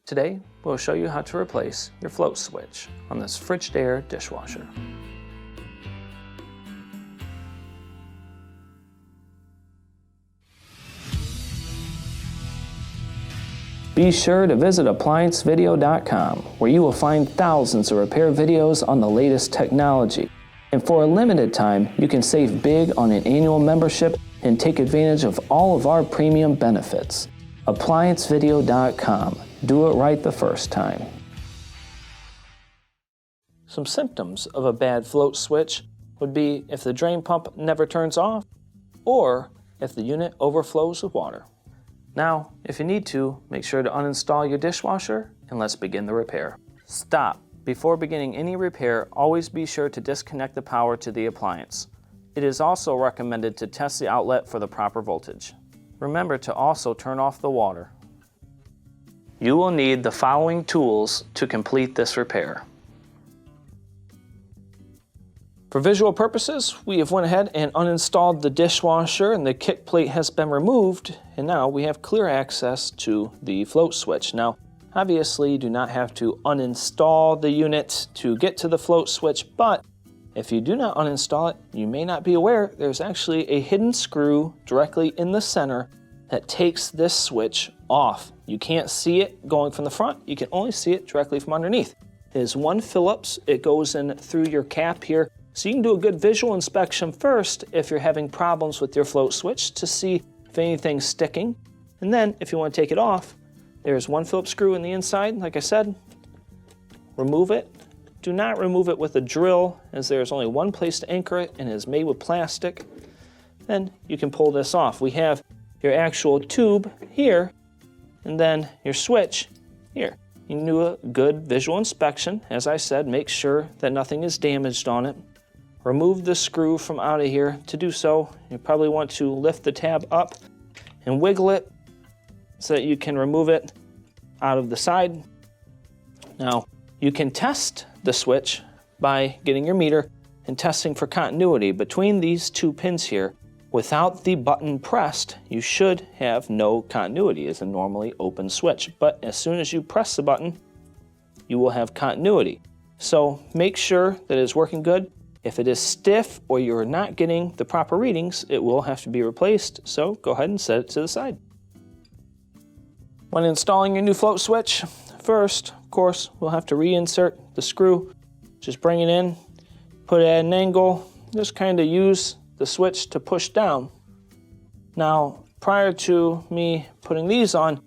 Today, we'll show you how to replace your float switch on this Frigidaire dishwasher. Be sure to visit ApplianceVideo.com, where you will find thousands of repair videos on the latest technology. And for a limited time, you can save big on an annual membership and take advantage of all of our premium benefits. ApplianceVideo.com. Do it right the first time. Some symptoms of a bad float switch would be if the drain pump never turns off or if the unit overflows with water. Now, if you need to, make sure to uninstall your dishwasher and let's begin the repair. Stop. Before beginning any repair, always be sure to disconnect the power to the appliance. It is also recommended to test the outlet for the proper voltage. Remember to also turn off the water. You will need the following tools to complete this repair. For visual purposes, we have went ahead and uninstalled the dishwasher and the kick plate has been removed, and now we have clear access to the float switch. Now, obviously you do not have to uninstall the unit to get to the float switch, but if you do not uninstall it, you may not be aware there's actually a hidden screw directly in the center that takes this switch off. You can't see it going from the front, you can only see it directly from underneath. It is one Phillips, it goes in through your cap here, so you can do a good visual inspection first if you're having problems with your float switch to see if anything's sticking. And then if you want to take it off, there's one Phillips screw in the inside, like I said. Remove it. Do not remove it with a drill, as there's only one place to anchor it and it is made with plastic. Then you can pull this off. We have your actual tube here, and then your switch here. You can do a good visual inspection. As I said, make sure that nothing is damaged on it. Remove the screw from out of here. To do so, you probably want to lift the tab up and wiggle it so that you can remove it out of the side. Now, you can test the switch by getting your meter and testing for continuity. Between these two pins here, without the button pressed, you should have no continuity as a normally open switch. But as soon as you press the button, you will have continuity. So make sure that it's working good. If it is stiff or you're not getting the proper readings, it will have to be replaced. So go ahead and set it to the side. When installing your new float switch, first, of course, we'll have to reinsert the screw. Just bring it in, put it at an angle, just kind of use the switch to push down. Now, prior to me putting these on,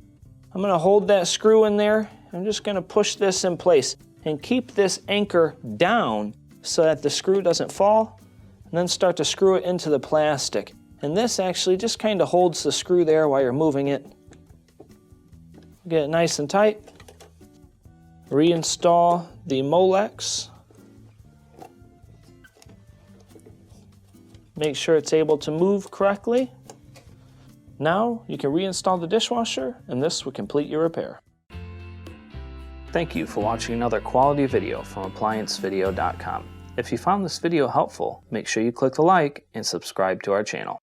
I'm going to hold that screw in there. I'm just going to push this in place and keep this anchor down so that the screw doesn't fall, and then start to screw it into the plastic. And this actually just kind of holds the screw there while you're moving it. Get it nice and tight. Reinstall the Molex. Make sure it's able to move correctly. Now you can reinstall the dishwasher, and this will complete your repair. Thank you for watching another quality video from ApplianceVideo.com. If you found this video helpful, make sure you click the like and subscribe to our channel.